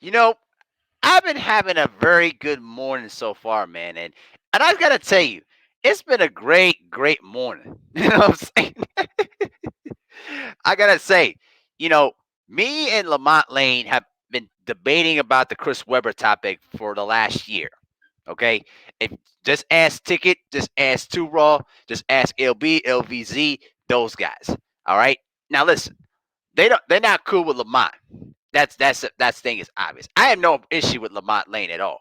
You know, I've been having a very good morning so far, man, and I've got to tell you, it's been a great morning. You know what I'm saying? I gotta say, you know, me and Lamont Lane have been debating about the Chris Webber topic for the last year. Okay, if just ask Ticket, just ask Two Raw, just ask LB, LVZ, those guys. All right. Now listen, they're not cool with Lamont. That's thing is obvious. I have no issue with Lamont Lane at all.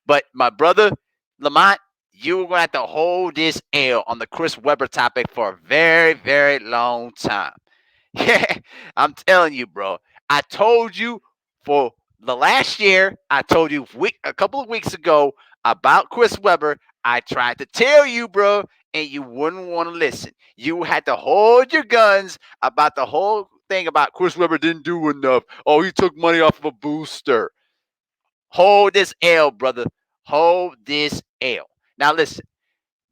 But my brother, Lamont, you're gonna have to hold this L on the Chris Webber topic for a very long time. Yeah, I'm telling you, bro. I told you for the last year. I told you a couple of weeks ago about Chris Webber. I tried to tell you, bro, and you wouldn't want to listen. You had to hold your guns about the whole thing about Chris Webber didn't do enough. Oh, he took money off of a booster. Hold this L, brother. Hold this L. Now listen.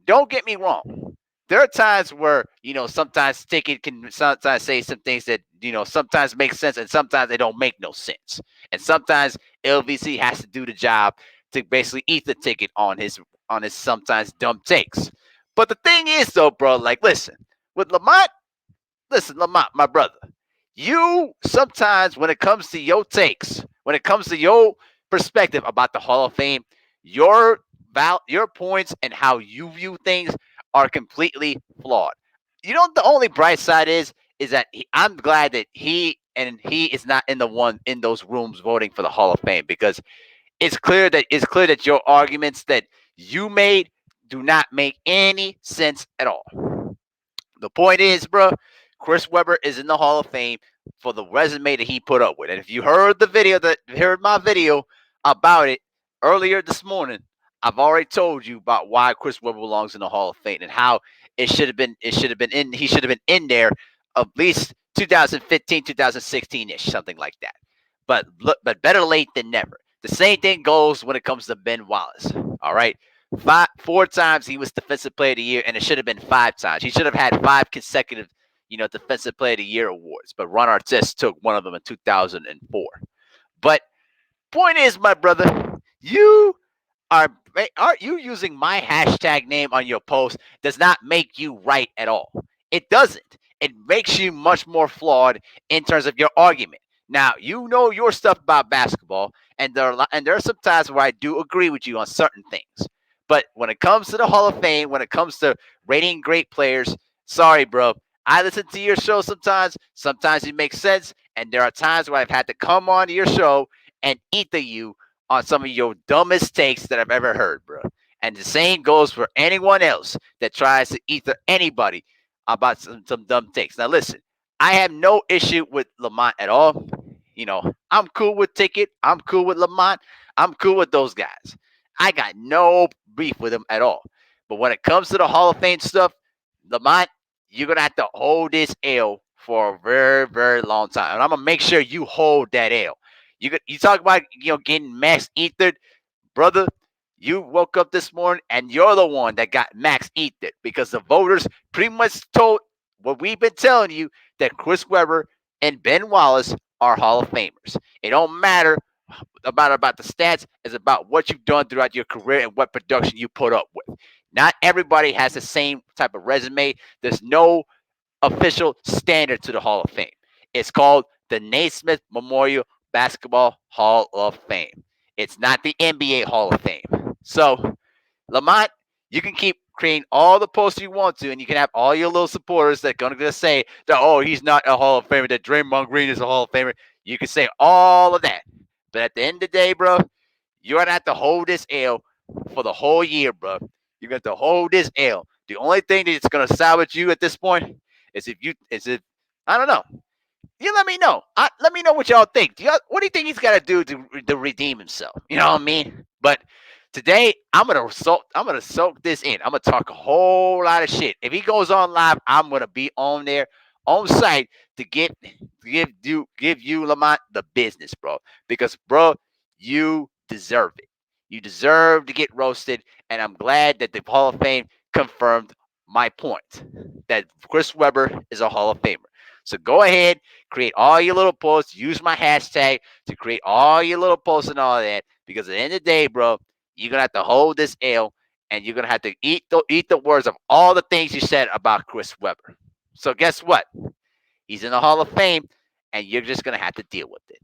Don't get me wrong. There are times where sometimes Ticket can sometimes say some things that sometimes make sense and sometimes they don't make no sense. And sometimes LVC has to do the job to basically eat the Ticket on his sometimes dumb takes. But the thing is though, bro, like listen, with Lamont, listen, Lamont, my brother, you sometimes when it comes to your takes, when it comes to your perspective about the Hall of Fame, your your points and how you view things are completely flawed. You know the only bright side is that I'm glad that he is not in the one in those rooms voting for the Hall of Fame because it's clear that your arguments that you made do not make any sense at all. The point is, bro, Chris Webber is in the Hall of Fame for the resume that he put up with. And if you heard my video about it earlier this morning, I've already told you about why Chris Webber belongs in the Hall of Fame and how he should have been in there at least 2015, 2016 ish, something like that. But better late than never. The same thing goes when it comes to Ben Wallace. All right. 4 times he was defensive player of the year, and it should have been 5 times. He should have had 5 consecutive, defensive player of the year awards. But Ron Artest took one of them in 2004. But point is, my brother, you are aren't you using my hashtag name on your post does not make you right at all. It doesn't. It makes you much more flawed in terms of your argument. Now you know your stuff about basketball, and there are some times where I do agree with you on certain things. But when it comes to the Hall of Fame, when it comes to rating great players, sorry, bro. I listen to your show sometimes. Sometimes it makes sense, and there are times where I've had to come on to your show and ether you on some of your dumbest takes that I've ever heard, bro. And the same goes for anyone else that tries to ether anybody about some dumb takes. Now, listen, I have no issue with Lamont at all. I'm cool with Ticket. I'm cool with Lamont. I'm cool with those guys. I got no beef with them at all. But when it comes to the Hall of Fame stuff, Lamont, you're gonna have to hold this L for a very long time, and I'm gonna make sure you hold that L. You talk about getting max ethered, brother. You woke up this morning and you're the one that got max ethered because the voters pretty much told what we've been telling you that Chris Webber and Ben Wallace are Hall of Famers. It don't matter about the stats. It's about what you've done throughout your career and what production you put up with. Not everybody has the same type of resume. There's no official standard to the Hall of Fame. It's called the Naismith Memorial Basketball Hall of Fame. It's not the NBA Hall of Fame. So, Lamont, you can keep creating all the posts you want to, and you can have all your little supporters that are going to say that, oh, he's not a Hall of Famer, that Draymond Green is a Hall of Famer. You can say all of that. But at the end of the day, bro, you're going to have to hold this L for the whole year, bro. You're going to have to hold this L. The only thing that's going to salvage you at this point is if I don't know. You let me know. Let me know what y'all think. What do you think he's got to do to redeem himself? You know what I mean? But today I'm gonna soak this in. I'm gonna talk a whole lot of shit. If he goes on live, I'm gonna be on there on site to give you Lamont the business, bro. Because bro, you deserve it. You deserve to get roasted, and I'm glad that the Hall of Fame confirmed my point that Chris Webber is a Hall of Famer. So go ahead, create all your little posts, use my hashtag to create all your little posts and all that. Because at the end of the day, bro, you're gonna have to hold this L, and you're gonna have to eat the words of all the things you said about Chris Webber. So guess what? He's in the Hall of Fame, and you're just gonna have to deal with it.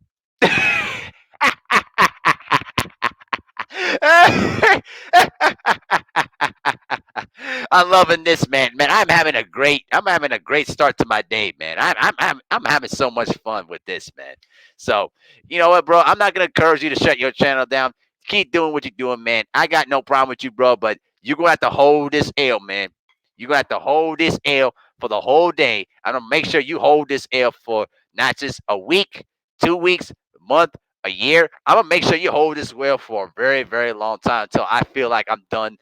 I'm loving this, man. Man, I'm having a great start to my day, man. I'm having so much fun with this, man. So, you know what, bro? I'm not gonna encourage you to shut your channel down. Keep doing what you're doing, man. I got no problem with you, bro, but you're gonna have to hold this L, man. You're gonna have to hold this L for the whole day. I'm gonna make sure you hold this L for not just a week, 2 weeks, a month, a year. I'm gonna make sure you hold this well for a very, very long time until I feel like I'm done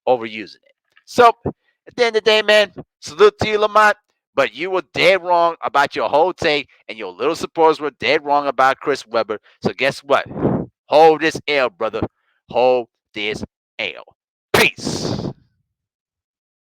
overusing it. So at the end of the day, man, salute to you, Lamont. But you were dead wrong about your whole take, and your little supporters were dead wrong about Chris Webber. So guess what? Hold this L, brother. Hold this